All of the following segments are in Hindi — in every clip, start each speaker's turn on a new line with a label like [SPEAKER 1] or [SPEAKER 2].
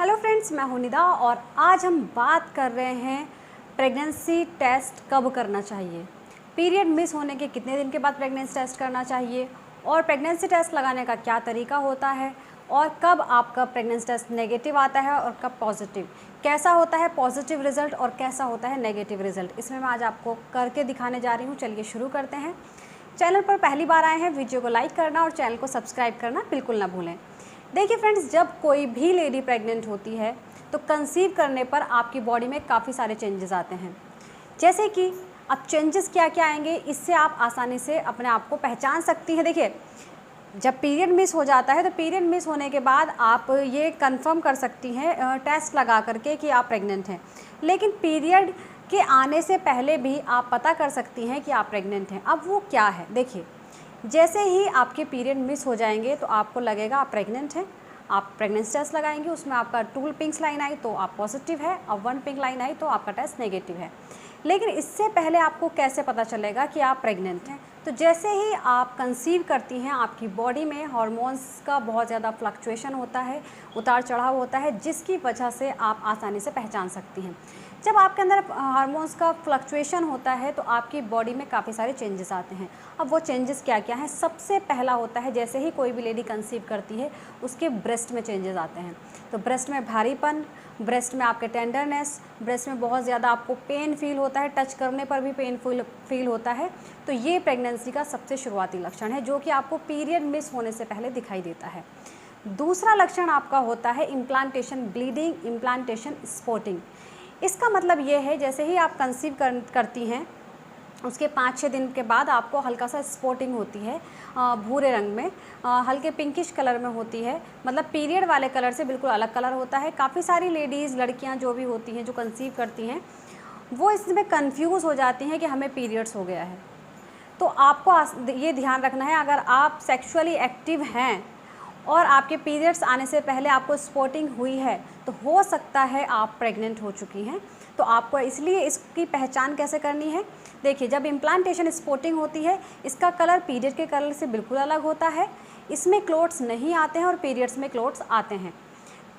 [SPEAKER 1] हेलो फ्रेंड्स, मैं हूं निदा और आज हम बात कर रहे हैं प्रेगनेंसी टेस्ट कब करना चाहिए, पीरियड मिस होने के कितने दिन के बाद प्रेगनेंसी टेस्ट करना चाहिए और प्रेगनेंसी टेस्ट लगाने का क्या तरीका होता है और कब आपका प्रेगनेंसी टेस्ट नेगेटिव आता है और कब पॉजिटिव, कैसा होता है पॉजिटिव रिजल्ट और कैसा होता है नेगेटिव रिजल्ट। इसमें मैं आज आपको करके दिखाने जा रही हूँ। चलिए शुरू करते हैं। चैनल पर पहली बार आए हैं, वीडियो को लाइक करना और चैनल को सब्सक्राइब करना बिल्कुल ना भूलें। देखिए फ्रेंड्स, जब कोई भी लेडी प्रेग्नेंट होती है तो कंसीव करने पर आपकी बॉडी में काफ़ी सारे चेंजेस आते हैं। जैसे कि अब चेंजेस क्या क्या आएंगे, इससे आप आसानी से अपने आप को पहचान सकती हैं। देखिए, जब पीरियड मिस हो जाता है तो पीरियड मिस होने के बाद आप ये कंफर्म कर सकती हैं टेस्ट लगा करके कि आप प्रेग्नेंट हैं। लेकिन पीरियड के आने से पहले भी आप पता कर सकती हैं कि आप प्रेग्नेंट हैं। अब वो क्या है, देखिए, जैसे ही आपके पीरियड मिस हो जाएंगे तो आपको लगेगा आप प्रेग्नेंट हैं। आप प्रेगनेंसी टेस्ट लगाएंगे, उसमें आपका 2 पिंक लाइन आई तो आप पॉजिटिव है और 1 पिंक लाइन आई तो आपका टेस्ट नेगेटिव है। लेकिन इससे पहले आपको कैसे पता चलेगा कि आप प्रेग्नेंट हैं? तो जैसे ही आप कंसीव करती हैं, आपकी बॉडी में हार्मोन्स का बहुत ज़्यादा फ्लक्चुएशन होता है, उतार चढ़ाव होता है, जिसकी वजह से आप आसानी से पहचान सकती हैं। जब आपके अंदर हार्मोन्स का फ्लक्चुएशन होता है तो आपकी बॉडी में काफ़ी सारे चेंजेस आते हैं। अब वो चेंजेस क्या क्या हैं? सबसे पहला होता है, जैसे ही कोई भी लेडी कंसीव करती है उसके ब्रेस्ट में चेंजेस आते हैं। तो ब्रेस्ट में भारीपन, ब्रेस्ट में आपके टेंडरनेस, ब्रेस्ट में बहुत ज़्यादा आपको पेन फील होता है, टच करने पर भी पेन फील होता है। तो ये प्रेगनेंसी का सबसे शुरुआती लक्षण है जो कि आपको पीरियड मिस होने से पहले दिखाई देता है। दूसरा लक्षण आपका होता है इम्प्लांटेशन ब्लीडिंग, इम्प्लांटेशन स्पॉटिंग। इसका मतलब ये है, जैसे ही आप कंसीव करती हैं उसके 5-6 दिन के बाद आपको हल्का सा स्पॉटिंग होती है, भूरे रंग में, हल्के पिंकिश कलर में होती है। मतलब पीरियड वाले कलर से बिल्कुल अलग कलर होता है। काफ़ी सारी लेडीज़, लड़कियां जो भी होती हैं जो कंसीव करती हैं, वो इसमें कंफ्यूज हो जाती हैं कि हमें पीरियड्स हो गया है। तो आपको ये ध्यान रखना है, अगर आप सेक्सुअली एक्टिव हैं और आपके पीरियड्स आने से पहले आपको स्पॉटिंग हुई है तो हो सकता है आप प्रेग्नेंट हो चुकी हैं। तो आपको इसलिए इसकी पहचान कैसे करनी है? देखिए, जब इम्प्लांटेशन स्पॉटिंग होती है, इसका कलर पीरियड के कलर से बिल्कुल अलग होता है। इसमें क्लोट्स नहीं आते हैं और पीरियड्स में क्लोट्स आते हैं।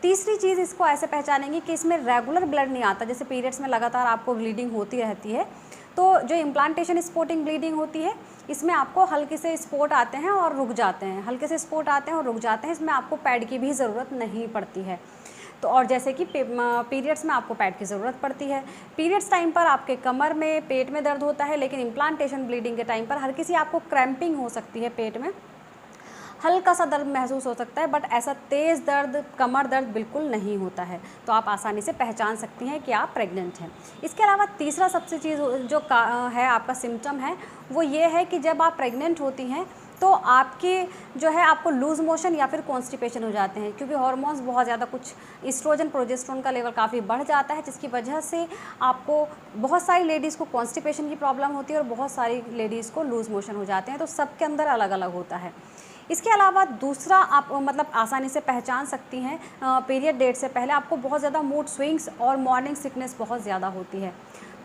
[SPEAKER 1] तीसरी चीज़ इसको ऐसे पहचानेंगे कि इसमें रेगुलर ब्लड नहीं आता। जैसे पीरियड्स में लगातार आपको ब्लीडिंग होती रहती है, तो जो इम्प्लांटेशन स्पॉटिंग ब्लीडिंग होती है, इसमें आपको हल्के से स्पॉट आते हैं और रुक जाते हैं, हल्के से स्पॉट आते हैं और रुक जाते हैं। इसमें आपको पैड की भी ज़रूरत नहीं पड़ती है। तो और जैसे कि पीरियड्स में आपको पैड की ज़रूरत पड़ती है। पीरियड्स टाइम पर आपके कमर में, पेट में दर्द होता है, लेकिन इम्प्लांटेशन ब्लीडिंग के टाइम पर हल्की सी आपको क्रैम्पिंग हो सकती है, पेट में हल्का सा दर्द महसूस हो सकता है, बट ऐसा तेज़ दर्द, कमर दर्द बिल्कुल नहीं होता है। तो आप आसानी से पहचान सकती हैं कि आप प्रेग्नेंट हैं। इसके अलावा तीसरा सबसे चीज़ जो है आपका सिम्टम है, वो ये है कि जब आप प्रेग्नेंट होती हैं तो आपके जो है आपको लूज़ मोशन या फिर कॉन्स्टिपेशन हो जाते हैं, क्योंकि हार्मोन्स बहुत ज़्यादा, कुछ एस्ट्रोजन, प्रोजेस्टेरोन का लेवल काफ़ी बढ़ जाता है, जिसकी वजह से आपको, बहुत सारी लेडीज़ को कॉन्स्टिपेशन की प्रॉब्लम होती है और बहुत सारी लेडीज़ को लूज़ मोशन हो जाते हैं। तो सबके अंदर अलग अलग होता है। इसके अलावा दूसरा आप मतलब आसानी से पहचान सकती हैं, पीरियड डेट से पहले आपको बहुत ज़्यादा मूड स्विंग्स और मॉर्निंग सिकनेस बहुत ज़्यादा होती है।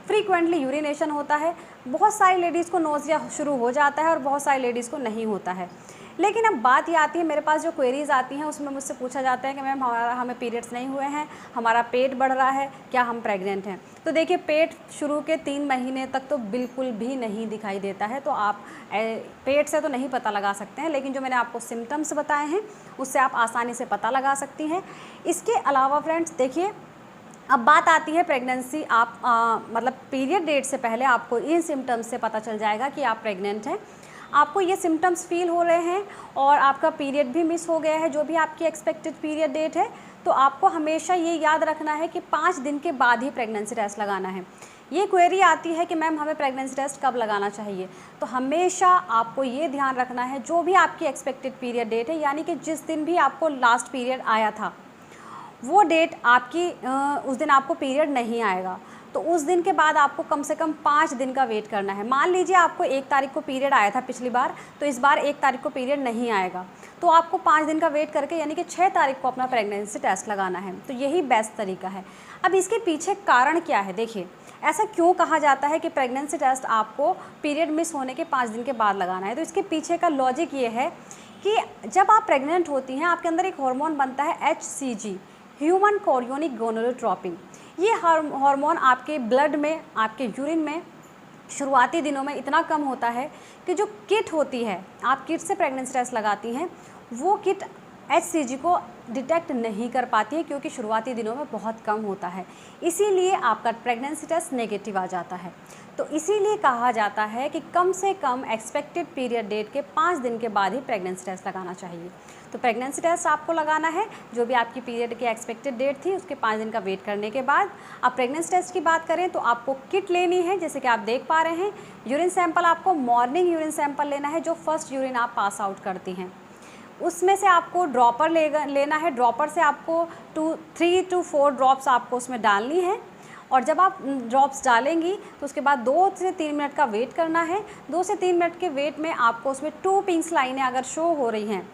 [SPEAKER 1] फ्रीक्वेंटली यूरिनेशन होता है। बहुत सारी लेडीज़ को नोज़िया शुरू हो जाता है और बहुत सारी लेडीज़ को नहीं होता है। लेकिन अब बात ये आती है, मेरे पास जो क्वेरीज़ आती हैं उसमें मुझसे पूछा जाता है कि मैम हमें पीरियड्स नहीं हुए हैं, हमारा पेट बढ़ रहा है, क्या हम प्रेग्नेंट हैं? तो देखिए, पेट शुरू के 3 महीने तक तो बिल्कुल भी नहीं दिखाई देता है, तो आप पेट से तो नहीं पता लगा सकते हैं, लेकिन जो मैंने आपको सिम्टम्स बताए हैं उससे आप आसानी से पता लगा सकती हैं। इसके अलावा फ्रेंड्स, देखिए, अब बात आती है प्रेगनेंसी, आप मतलब पीरियड डेट से पहले आपको इन सिम्टम्स से पता चल जाएगा कि आप प्रेग्नेंट हैं। आपको ये सिम्टम्स फील हो रहे हैं और आपका पीरियड भी मिस हो गया है, जो भी आपकी एक्सपेक्टेड पीरियड डेट है, तो आपको हमेशा ये याद रखना है कि 5 दिन के बाद ही प्रेगनेंसी टेस्ट लगाना है। ये क्वेरी आती है कि मैम हमें प्रेगनेंसी टेस्ट कब लगाना चाहिए? तो हमेशा आपको ये ध्यान रखना है, जो भी आपकी एक्सपेक्टेड पीरियड डेट है, यानी कि जिस दिन भी आपको लास्ट पीरियड आया था, वो डेट आपकी उस दिन आपको पीरियड नहीं आएगा। तो उस दिन के बाद आपको कम से कम 5 दिन का वेट करना है। मान लीजिए आपको 1 तारीख को पीरियड आया था पिछली बार, तो इस बार 1 तारीख को पीरियड नहीं आएगा, तो आपको 5 दिन का वेट करके, यानी कि 6 तारीख को अपना प्रेगनेंसी टेस्ट लगाना है। तो यही बेस्ट तरीका है। अब इसके पीछे कारण क्या है? देखिए, ऐसा क्यों कहा जाता है कि प्रेगनेंसी टेस्ट आपको पीरियड मिस होने के 5 दिन के बाद लगाना है? तो इसके पीछे का लॉजिक ये है कि जब आप प्रेग्नेंट होती हैं, आपके अंदर एक हार्मोन बनता है HCG, ह्यूमन कोरियोनिक गोनाडोट्रोपिन। ये हार्मोन आपके ब्लड में, आपके यूरिन में शुरुआती दिनों में इतना कम होता है कि जो किट होती है, आप किट से प्रेगनेंसी टेस्ट लगाती हैं, वो किट HCG को डिटेक्ट नहीं कर पाती है क्योंकि शुरुआती दिनों में बहुत कम होता है, इसीलिए आपका प्रेगनेंसी टेस्ट नेगेटिव आ जाता है। तो इसीलिए कहा जाता है कि कम से कम एक्सपेक्टेड पीरियड डेट के 5 दिन के बाद ही प्रेगनेंसी टेस्ट लगाना चाहिए। तो प्रेगनेंसी टेस्ट आपको लगाना है जो भी आपकी पीरियड की एक्सपेक्टेड डेट थी उसके 5 दिन का वेट करने के बाद। अब प्रेगनेंसी टेस्ट की बात करें तो आपको किट लेनी है, जैसे कि आप देख पा रहे हैं। यूरिन सैंपल आपको मॉर्निंग यूरिन सैंपल लेना है, जो फर्स्ट यूरिन आप पास आउट करती हैं। उसमें से आपको ड्रॉपर लेना है। ड्रॉपर से आपको 3 to 4 ड्रॉप्स आपको उसमें डालनी है, और जब आप ड्रॉप्स डालेंगी तो उसके बाद 2 से 3 मिनट का वेट करना है। 2 से 3 मिनट के वेट में आपको उसमें 2 पिंक लाइनें अगर शो हो रही हैं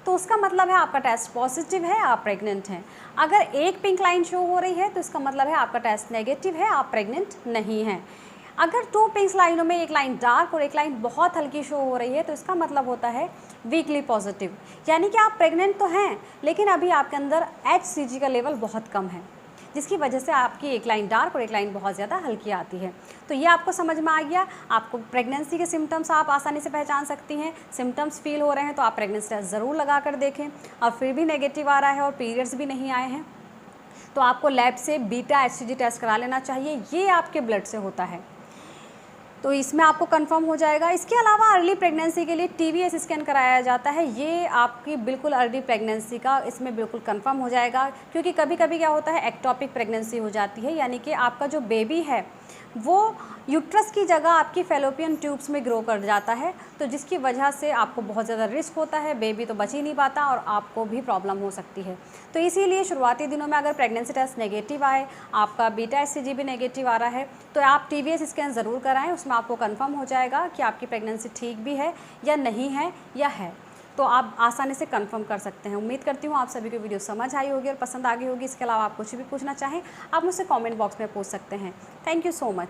[SPEAKER 1] तो उसका मतलब है आपका टेस्ट पॉजिटिव है, आप प्रेग्नेंट हैं। अगर एक पिंक लाइन शो हो रही है तो इसका मतलब है आपका टेस्ट नेगेटिव है, आप प्रेग्नेंट नहीं हैं। अगर 2 पिंक लाइनों में एक लाइन डार्क और एक लाइन बहुत हल्की शो हो रही है तो इसका मतलब होता है वीकली पॉजिटिव, यानी कि आप प्रेग्नेंट तो हैं लेकिन अभी आपके अंदर HCG का लेवल बहुत कम है, जिसकी वजह से आपकी एक लाइन डार्क और एक लाइन बहुत ज़्यादा हल्की आती है। तो ये आपको समझ में आ गया। आपको प्रेगनेंसी के सिम्टम्स आप आसानी से पहचान सकती हैं। सिम्टम्स फील हो रहे हैं तो आप प्रेगनेंसी टेस्ट ज़रूर लगा कर देखें, और फिर भी नेगेटिव आ रहा है और पीरियड्स भी नहीं आए हैं तो आपको लैब से बीटा HCG टेस्ट करा लेना चाहिए। ये आपके ब्लड से होता है तो इसमें आपको कंफर्म हो जाएगा। इसके अलावा अर्ली प्रेगनेंसी के लिए TVS स्कैन कराया जाता है। ये आपकी बिल्कुल अर्ली प्रेगनेंसी का इसमें बिल्कुल कंफर्म हो जाएगा, क्योंकि कभी कभी क्या होता है एक्टोपिक प्रेगनेंसी हो जाती है, यानी कि आपका जो बेबी है वो यूट्रस की जगह आपकी फैलोपियन ट्यूब्स में ग्रो कर जाता है, तो जिसकी वजह से आपको बहुत ज़्यादा रिस्क होता है, बेबी तो बच ही नहीं पाता और आपको भी प्रॉब्लम हो सकती है। तो इसीलिए शुरुआती दिनों में अगर प्रेगनेंसी टेस्ट नेगेटिव आए, आपका बीटा HCG भी नेगेटिव आ रहा है, तो आप TVS स्कैन ज़रूर कराएं। उसमें आपको कंफर्म हो जाएगा कि आपकी प्रेगनेंसी ठीक भी है या नहीं है या है, तो आप आसानी से कंफर्म कर सकते हैं। उम्मीद करती हूँ आप सभी को वीडियो समझ आई होगी और पसंद आ गई होगी। इसके अलावा आप कुछ भी पूछना चाहें आप मुझसे कमेंट बॉक्स में पूछ सकते हैं। Thank you so much.